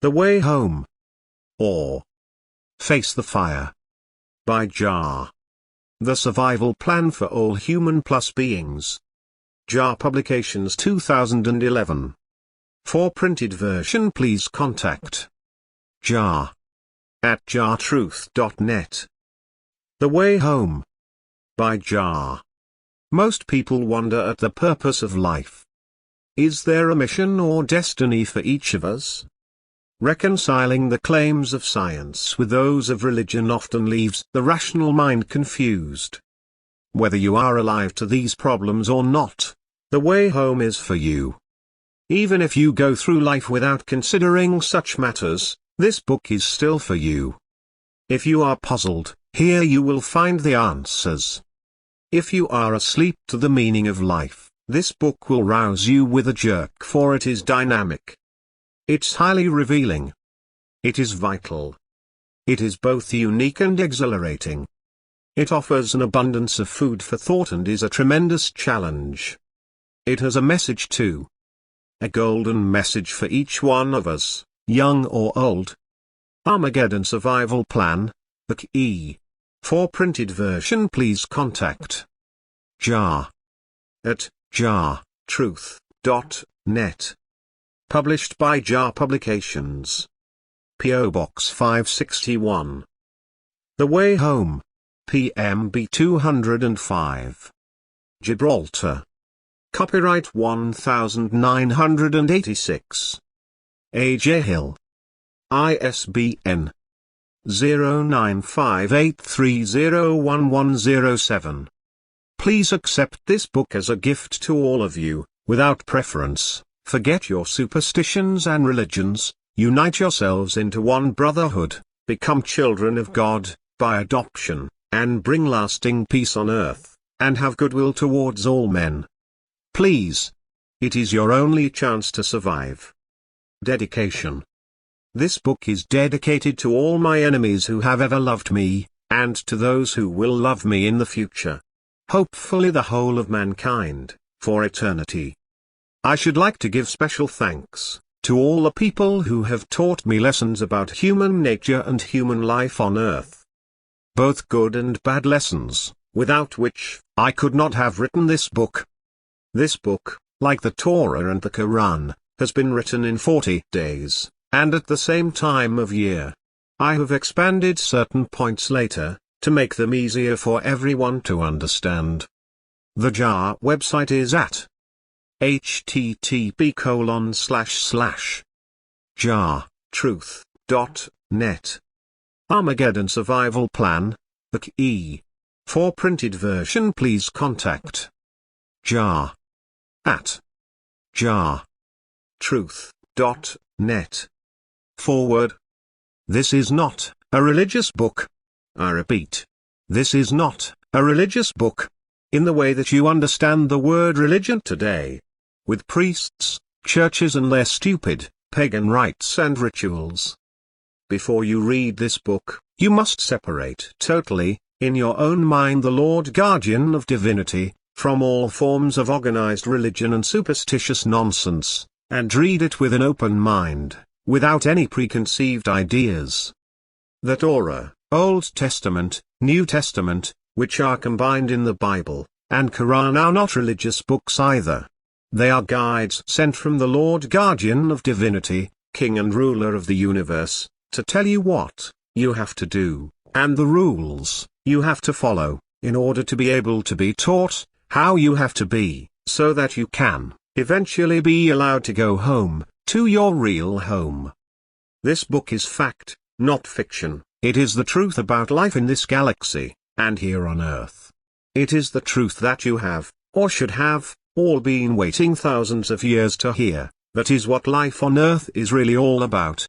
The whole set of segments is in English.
The Way Home. Or Face the Fire. By JAH. The Survival Plan for All Human Plus Beings. JAH Publications 2011. For printed version please contact JAH at jahtruth.net. The Way Home. By JAH. Most people wonder at the purpose of life. Is there a mission or destiny for each of us? Reconciling the claims of science with those of religion often leaves the rational mind confused. Whether you are alive to these problems or not, the way home is for you. Even if you go through life without considering such matters, this book is still for you. If you are puzzled, here you will find the answers. If you are asleep to the meaning of life, this book will rouse you with a jerk, for it is dynamic. It's highly revealing. It is vital. It is both unique and exhilarating. It offers an abundance of food for thought and is a tremendous challenge. It has a message too. A golden message for each one of us, young or old. Armageddon Survival Plan, the key. For printed version please contact JAH at jahtruth.net. Published by JAH Publications. P.O. Box 561. The Way Home. PMB 205. Gibraltar. Copyright 1986. A.J. Hill. ISBN 0958301107. Please accept this book as a gift to all of you, without preference. Forget your superstitions and religions, unite yourselves into one brotherhood, become children of God, by adoption, and bring lasting peace on earth, and have goodwill towards all men. Please. It is your only chance to survive. Dedication. This book is dedicated to all my enemies who have ever loved me, and to those who will love me in the future. Hopefully the whole of mankind, for eternity. I should like to give special thanks to all the people who have taught me lessons about human nature and human life on earth. Both good and bad lessons, without which I could not have written this book. This book, like the Torah and the Quran, has been written in 40 days, and at the same time of year. I have expanded certain points later, to make them easier for everyone to understand. The JAH website is at http://jahtruth.net. Armageddon Survival Plan, the key. For printed version please contact JAH at jahtruth.net. Forward. This is not a religious book. I repeat, this is not a religious book, in the way that you understand the word religion today. With priests, churches and their stupid, pagan rites and rituals. Before you read this book, you must separate totally, in your own mind, the Lord Guardian of Divinity, from all forms of organized religion and superstitious nonsense, and read it with an open mind, without any preconceived ideas. The Torah, Old Testament, New Testament, which are combined in the Bible, and Quran are not religious books either. They are guides sent from the Lord Guardian of Divinity, King and Ruler of the universe, to tell you what you have to do, and the rules you have to follow, in order to be able to be taught how you have to be, so that you can eventually be allowed to go home, to your real home. This book is fact, not fiction. It is the truth about life in this galaxy, and here on Earth. It is the truth that you have, or should have, all been waiting thousands of years to hear. That is what life on Earth is really all about.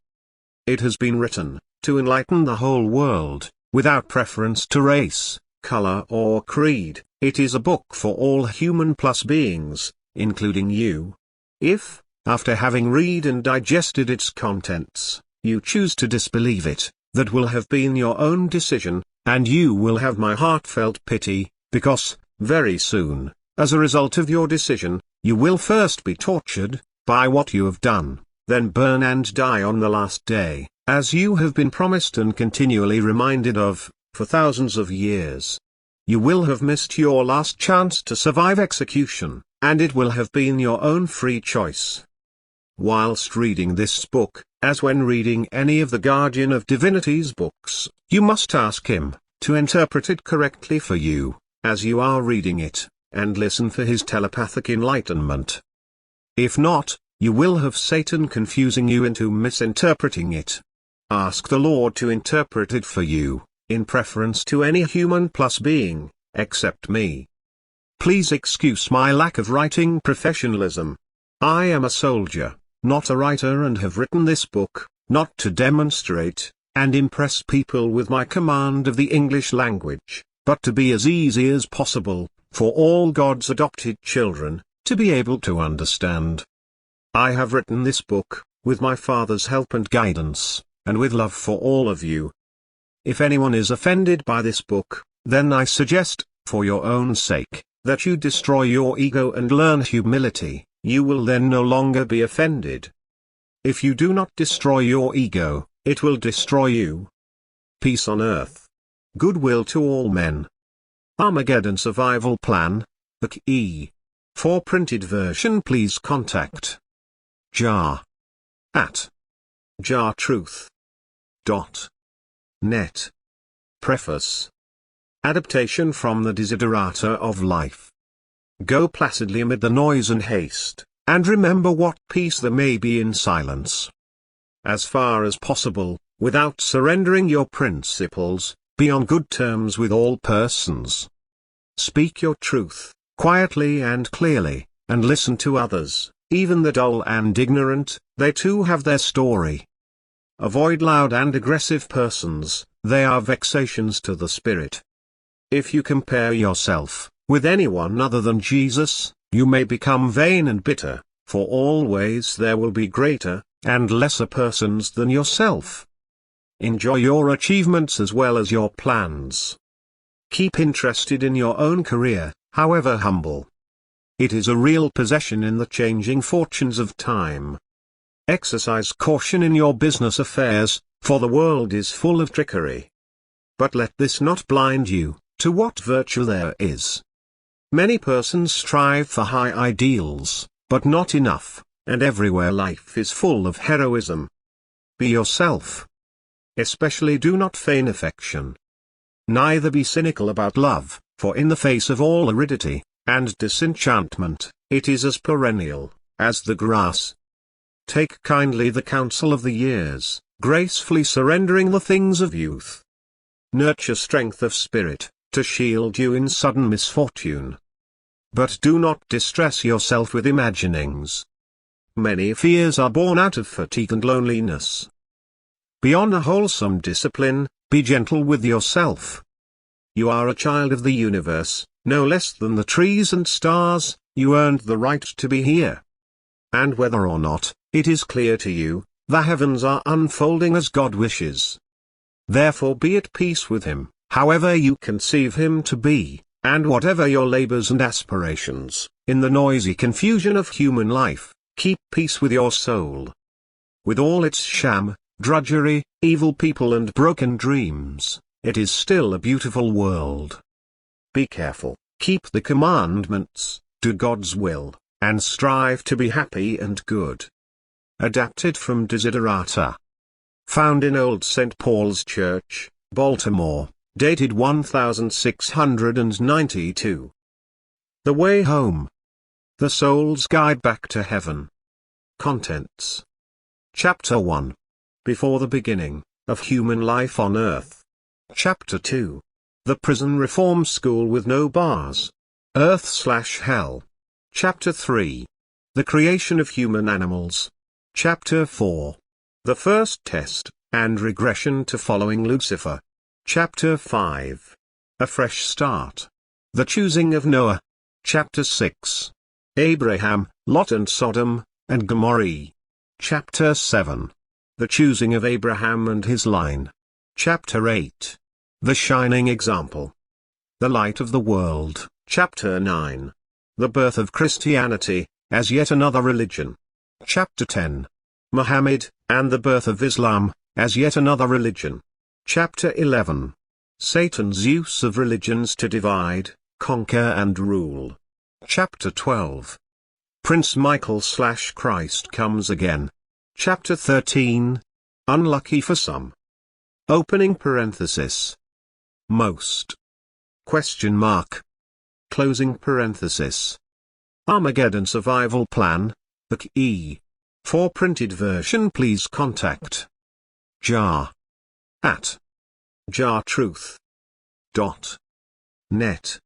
It has been written to enlighten the whole world, without preference to race, color or creed. It is a book for all human plus beings, including you. If, after having read and digested its contents, you choose to disbelieve it, that will have been your own decision, and you will have my heartfelt pity, because, very soon, as a result of your decision, you will first be tortured by what you have done, then burn and die on the last day, as you have been promised and continually reminded of, for thousands of years. You will have missed your last chance to survive execution, and it will have been your own free choice. Whilst reading this book, as when reading any of the Guardian of Divinity's books, you must ask him to interpret it correctly for you, as you are reading it, and listen for his telepathic enlightenment. If not, you will have Satan confusing you into misinterpreting it. Ask the Lord to interpret it for you, in preference to any human plus being, except me. Please excuse my lack of writing professionalism. I am a soldier, not a writer, and have written this book, not to demonstrate and impress people with my command of the English language, but to be as easy as possible, for all God's adopted children, to be able to understand. I have written this book, with my Father's help and guidance, and with love for all of you. If anyone is offended by this book, then I suggest, for your own sake, that you destroy your ego and learn humility. You will then no longer be offended. If you do not destroy your ego, it will destroy you. Peace on earth. Goodwill to all men. Armageddon Survival Plan, Book E. For printed version please contact JAH at jahtruth.net. Preface. Adaptation from the Desiderata of Life. Go placidly amid the noise and haste, and remember what peace there may be in silence. As far as possible, without surrendering your principles, be on good terms with all persons. Speak your truth, quietly and clearly, and listen to others, even the dull and ignorant, they too have their story. Avoid loud and aggressive persons, they are vexations to the spirit. If you compare yourself with anyone other than Jesus, you may become vain and bitter, for always there will be greater and lesser persons than yourself. Enjoy your achievements as well as your plans. Keep interested in your own career, however humble. It is a real possession in the changing fortunes of time. Exercise caution in your business affairs, for the world is full of trickery. But let this not blind you to what virtue there is. Many persons strive for high ideals, but not enough, and everywhere life is full of heroism. Be yourself. Especially do not feign affection. Neither be cynical about love, for in the face of all aridity and disenchantment, it is as perennial as the grass. Take kindly the counsel of the years, gracefully surrendering the things of youth. Nurture strength of spirit, to shield you in sudden misfortune. But do not distress yourself with imaginings. Many fears are born out of fatigue and loneliness. Beyond a wholesome discipline, be gentle with yourself. You are a child of the universe, no less than the trees and stars, you earned the right to be here. And whether or not it is clear to you, the heavens are unfolding as God wishes. Therefore be at peace with Him, however you conceive Him to be, and whatever your labors and aspirations, in the noisy confusion of human life, keep peace with your soul. With all its sham, drudgery, evil people and broken dreams, it is still a beautiful world. Be careful, keep the commandments, do God's will, and strive to be happy and good. Adapted from Desiderata. Found in Old St. Paul's Church, Baltimore, dated 1692. The Way Home. The Soul's Guide Back to Heaven. Contents. Chapter 1. Before the Beginning of Human Life on Earth. Chapter 2. The Prison Reform School with No Bars. Earth/Hell. Chapter 3. The Creation of Human Animals. Chapter 4. The First Test, and Regression to Following Lucifer. Chapter 5. A Fresh Start. The Choosing of Noah. Chapter 6. Abraham, Lot and Sodom, and Gomorrah. Chapter 7. The Choosing of Abraham and his line. Chapter 8. The Shining Example. The Light of the World. Chapter 9. The Birth of Christianity, as yet another religion. Chapter 10. Muhammad, and the birth of Islam, as yet another religion. Chapter 11. Satan's use of religions to divide, conquer and rule. Chapter 12. Prince Michael/Christ comes again. Chapter 13. Unlucky for some. Opening parenthesis. Most. Question mark. Closing parenthesis. Armageddon survival plan, the key. For printed version please contact JAH at JAHTruth.net.